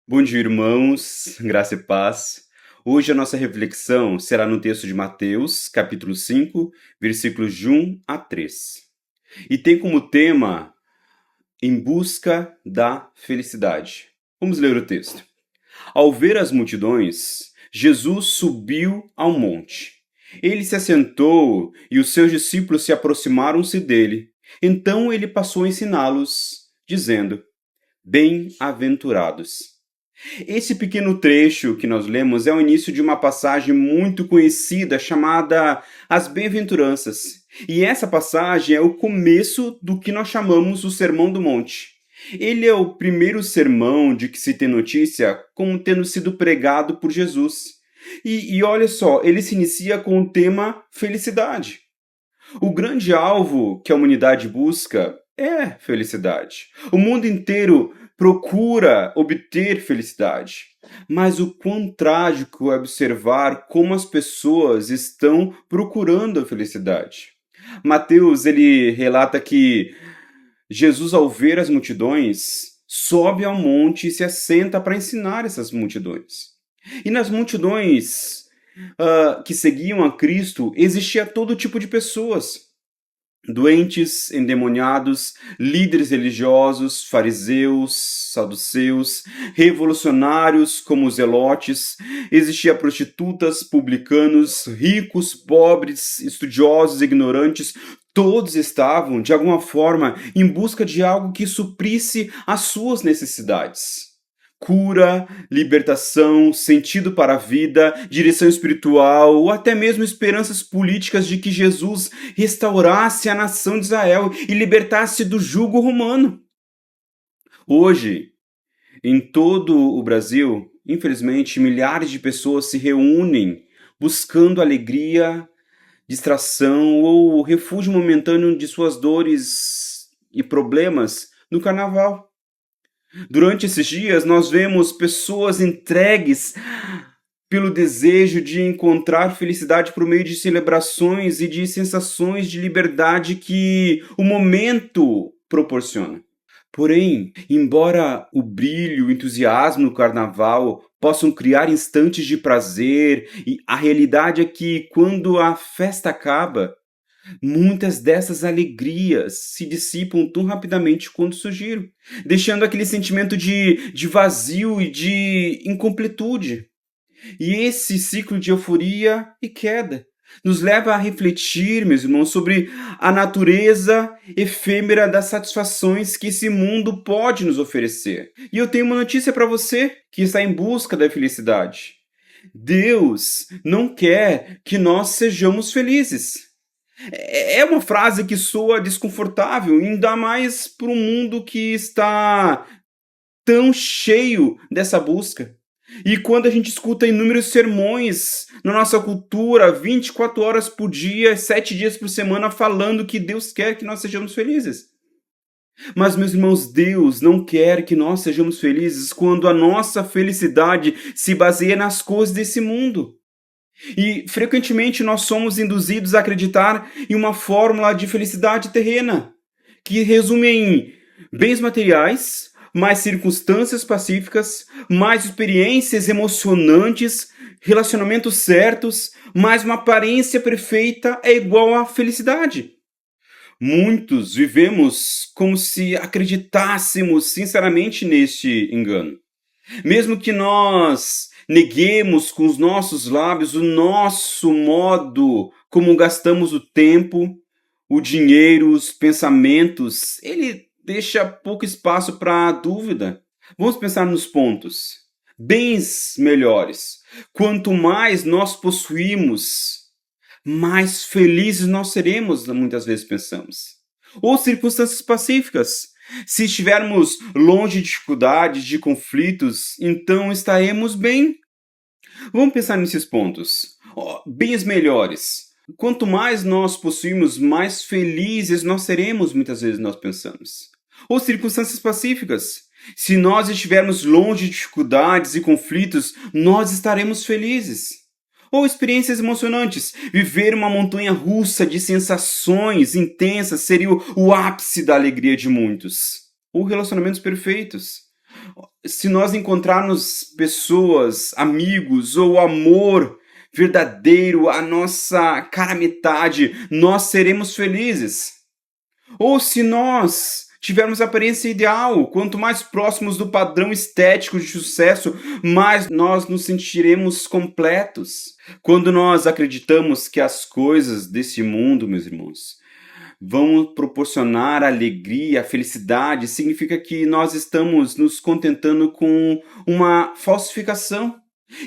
Bom dia, irmãos, graça e paz. Hoje a nossa reflexão será no texto de Mateus, capítulo 5, versículos de 1 a 3. E tem como tema Em Busca da Felicidade. Vamos ler o texto. Ao ver as multidões, Jesus subiu ao monte. Ele se assentou e os seus discípulos se aproximaram-se dele. Então ele passou a ensiná-los, dizendo: Bem-aventurados. Esse pequeno trecho que nós lemos é o início de uma passagem muito conhecida chamada As Bem-aventuranças. E essa passagem é o começo do que nós chamamos o Sermão do Monte. Ele é o primeiro sermão de que se tem notícia como tendo sido pregado por Jesus. E olha só, ele se inicia com o tema felicidade. O grande alvo que a humanidade busca é felicidade. O mundo inteiro procura obter felicidade. Mas o quão trágico é observar como as pessoas estão procurando a felicidade. Mateus, ele relata que Jesus, ao ver as multidões, sobe ao monte e se assenta para ensinar essas multidões. E nas multidões que seguiam a Cristo, existia todo tipo de pessoas. Doentes, endemoniados, líderes religiosos, fariseus, saduceus, revolucionários como os zelotes, existia prostitutas, publicanos, ricos, pobres, estudiosos, ignorantes, todos estavam, de alguma forma, em busca de algo que suprisse as suas necessidades. Cura, libertação, sentido para a vida, direção espiritual ou até mesmo esperanças políticas de que Jesus restaurasse a nação de Israel e libertasse do jugo romano. Hoje, em todo o Brasil, infelizmente, milhares de pessoas se reúnem buscando alegria, distração ou refúgio momentâneo de suas dores e problemas no carnaval. Durante esses dias, nós vemos pessoas entregues pelo desejo de encontrar felicidade por meio de celebrações e de sensações de liberdade que o momento proporciona. Porém, embora o brilho, o entusiasmo no carnaval possam criar instantes de prazer, e a realidade é que quando a festa acaba, muitas dessas alegrias se dissipam tão rapidamente quanto surgiram, deixando aquele sentimento de vazio e de incompletude. E esse ciclo de euforia e queda nos leva a refletir, meus irmãos, sobre a natureza efêmera das satisfações que esse mundo pode nos oferecer. E eu tenho uma notícia para você que está em busca da felicidade. Deus não quer que nós sejamos felizes. É uma frase que soa desconfortável, ainda mais para um mundo que está tão cheio dessa busca. E quando a gente escuta inúmeros sermões na nossa cultura, 24 horas por dia, 7 dias por semana, falando que Deus quer que nós sejamos felizes. Mas, meus irmãos, Deus não quer que nós sejamos felizes quando a nossa felicidade se baseia nas coisas desse mundo. E frequentemente nós somos induzidos a acreditar em uma fórmula de felicidade terrena, que resume em bens materiais, mais circunstâncias pacíficas, mais experiências emocionantes, relacionamentos certos, mais uma aparência perfeita é igual à felicidade. Muitos vivemos como se acreditássemos sinceramente neste engano. Mesmo que nós neguemos com os nossos lábios o nosso modo como gastamos o tempo, o dinheiro, os pensamentos, ele deixa pouco espaço para a dúvida. Vamos pensar nos pontos. Bens melhores. Quanto mais nós possuímos, mais felizes nós seremos, muitas vezes pensamos. Ou circunstâncias pacíficas. Se estivermos longe de dificuldades, de conflitos, então estaremos bem. Vamos pensar nesses pontos. Bens melhores. Quanto mais nós possuímos, mais felizes nós seremos, muitas vezes nós pensamos. Ou circunstâncias pacíficas. Se nós estivermos longe de dificuldades e conflitos, nós estaremos felizes. Ou experiências emocionantes. Viver uma montanha russa de sensações intensas seria o ápice da alegria de muitos. Ou relacionamentos perfeitos. Se nós encontrarmos pessoas, amigos ou amor verdadeiro, a nossa cara metade, nós seremos felizes. Ou se nós tivermos a aparência ideal, quanto mais próximos do padrão estético de sucesso, mais nós nos sentiremos completos. Quando nós acreditamos que as coisas desse mundo, meus irmãos, vão proporcionar alegria, felicidade, significa que nós estamos nos contentando com uma falsificação.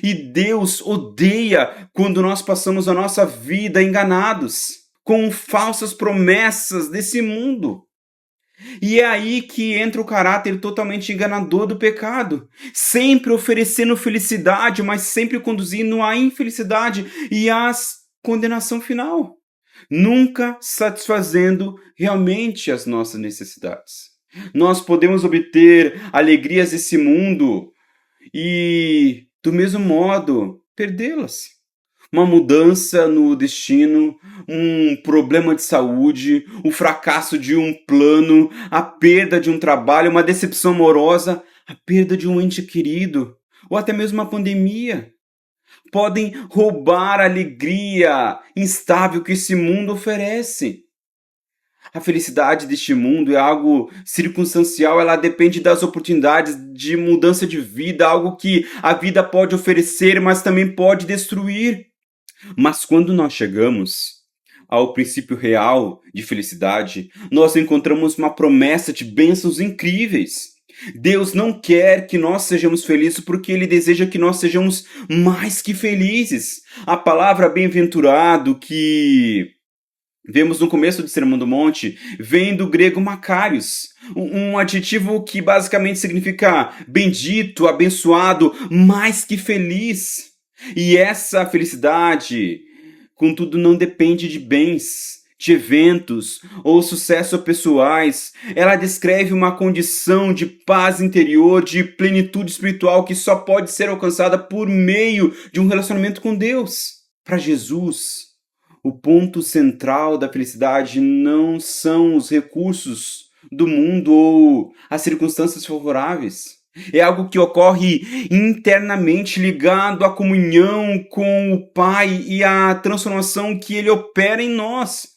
E Deus odeia quando nós passamos a nossa vida enganados com falsas promessas desse mundo. E é aí que entra o caráter totalmente enganador do pecado, sempre oferecendo felicidade, mas sempre conduzindo à infelicidade e à condenação final, nunca satisfazendo realmente as nossas necessidades. Nós podemos obter alegrias desse mundo e, do mesmo modo, perdê-las. Uma mudança no destino, um problema de saúde, o fracasso de um plano, a perda de um trabalho, uma decepção amorosa, a perda de um ente querido, ou até mesmo uma pandemia. Podem roubar a alegria instável que esse mundo oferece. A felicidade deste mundo é algo circunstancial, ela depende das oportunidades de mudança de vida, algo que a vida pode oferecer, mas também pode destruir. Mas quando nós chegamos ao princípio real de felicidade, nós encontramos uma promessa de bênçãos incríveis. Deus não quer que nós sejamos felizes porque Ele deseja que nós sejamos mais que felizes. A palavra bem-aventurado que vemos no começo do Sermão do Monte vem do grego makarios, um adjetivo que basicamente significa bendito, abençoado, mais que feliz. E essa felicidade, contudo, não depende de bens, de eventos ou sucesso pessoais. Ela descreve uma condição de paz interior, de plenitude espiritual que só pode ser alcançada por meio de um relacionamento com Deus. Para Jesus, o ponto central da felicidade não são os recursos do mundo ou as circunstâncias favoráveis. É algo que ocorre internamente ligado à comunhão com o Pai e à transformação que Ele opera em nós.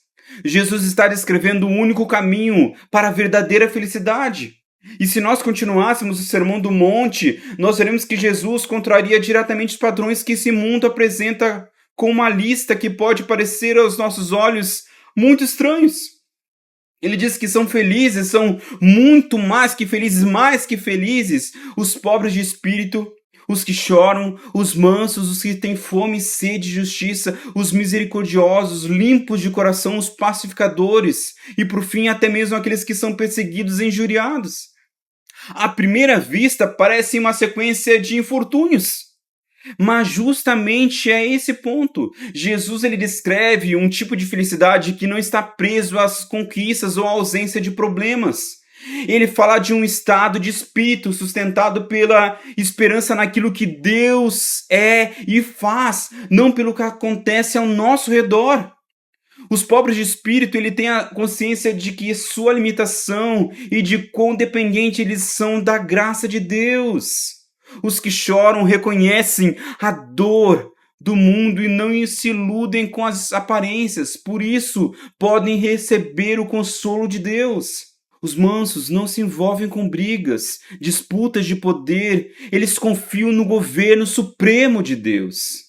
Jesus está descrevendo o único caminho para a verdadeira felicidade. E se nós continuássemos o Sermão do Monte, nós veremos que Jesus contraria diretamente os padrões que esse mundo apresenta com uma lista que pode parecer aos nossos olhos muito estranhos. Ele diz que são felizes, são muito mais que felizes, os pobres de espírito, os que choram, os mansos, os que têm fome e sede de justiça, os misericordiosos, limpos de coração, os pacificadores, e por fim até mesmo aqueles que são perseguidos e injuriados. À primeira vista parece uma sequência de infortúnios, mas justamente é esse ponto. Jesus ele descreve um tipo de felicidade que não está preso às conquistas ou à ausência de problemas. Ele fala de um estado de espírito sustentado pela esperança naquilo que Deus é e faz, não pelo que acontece ao nosso redor. Os pobres de espírito, ele tem a consciência de que sua limitação e de quão dependente eles são da graça de Deus. Os que choram reconhecem a dor do mundo e não se iludem com as aparências, por isso podem receber o consolo de Deus. Os mansos não se envolvem com brigas, disputas de poder, eles confiam no governo supremo de Deus.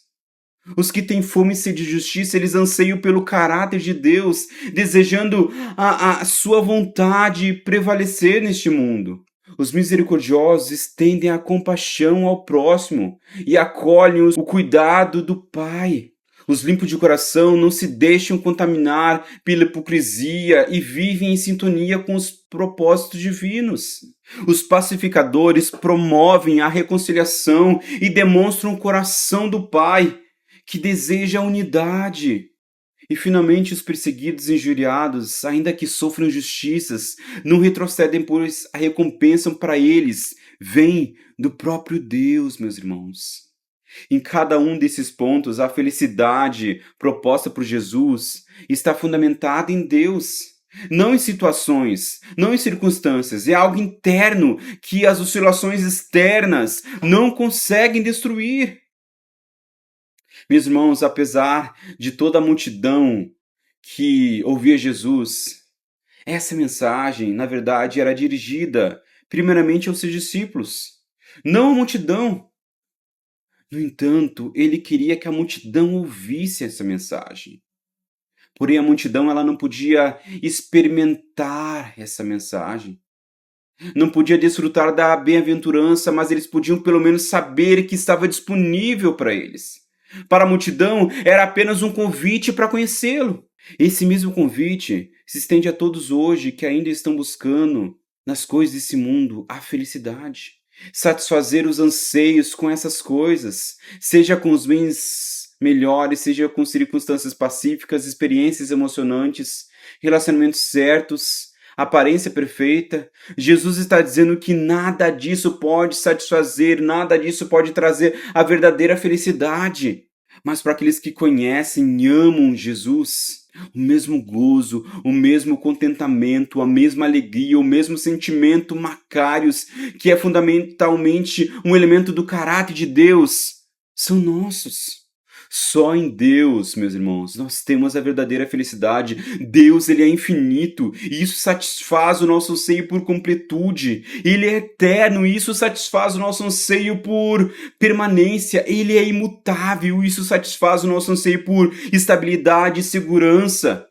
Os que têm fome e sede de justiça, eles anseiam pelo caráter de Deus, desejando a sua vontade prevalecer neste mundo. Os misericordiosos estendem a compaixão ao próximo e acolhem o cuidado do Pai. Os limpos de coração não se deixam contaminar pela hipocrisia e vivem em sintonia com os propósitos divinos. Os pacificadores promovem a reconciliação e demonstram o coração do Pai, que deseja a unidade. E finalmente os perseguidos e injuriados, ainda que sofram injustiças, não retrocedem, pois a recompensa para eles vem do próprio Deus, meus irmãos. Em cada um desses pontos, a felicidade proposta por Jesus está fundamentada em Deus. não em situações, não em circunstâncias, é algo interno que as oscilações externas não conseguem destruir. Meus irmãos, apesar de toda a multidão que ouvia Jesus, essa mensagem, na verdade, era dirigida primeiramente aos seus discípulos, não à multidão. No entanto, ele queria que a multidão ouvisse essa mensagem. Porém, a multidão ela não podia experimentar essa mensagem. Não podia desfrutar da bem-aventurança, mas eles podiam pelo menos saber que estava disponível para eles. Para a multidão, era apenas um convite para conhecê-lo. Esse mesmo convite se estende a todos hoje que ainda estão buscando nas coisas desse mundo a felicidade. Satisfazer os anseios com essas coisas, seja com os bens melhores, seja com circunstâncias pacíficas, experiências emocionantes, relacionamentos certos, aparência perfeita. Jesus está dizendo que nada disso pode satisfazer, nada disso pode trazer a verdadeira felicidade. Mas para aqueles que conhecem e amam Jesus, o mesmo gozo, o mesmo contentamento, a mesma alegria, o mesmo sentimento macários, que é fundamentalmente um elemento do caráter de Deus, são nossos. Só em Deus, meus irmãos, nós temos a verdadeira felicidade. Deus, ele é infinito, e isso satisfaz o nosso anseio por completude. Ele é eterno, e isso satisfaz o nosso anseio por permanência. Ele é imutável, e isso satisfaz o nosso anseio por estabilidade e segurança.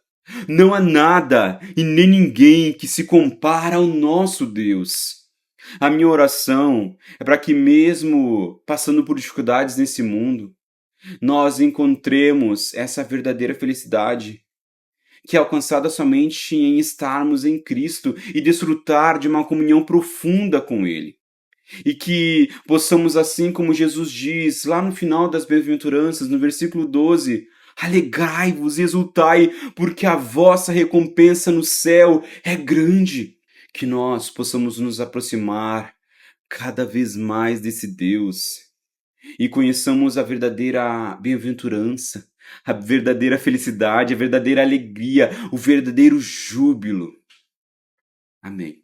Não há nada e nem ninguém que se compara ao nosso Deus. A minha oração é para que mesmo passando por dificuldades nesse mundo, nós encontremos essa verdadeira felicidade, que é alcançada somente em estarmos em Cristo e desfrutar de uma comunhão profunda com Ele. E que possamos, assim como Jesus diz lá no final das Bem-aventuranças, no versículo 12, alegrai-vos e exultai, porque a vossa recompensa no céu é grande. Que nós possamos nos aproximar cada vez mais desse Deus e conheçamos a verdadeira bem-aventurança, a verdadeira felicidade, a verdadeira alegria, o verdadeiro júbilo. Amém.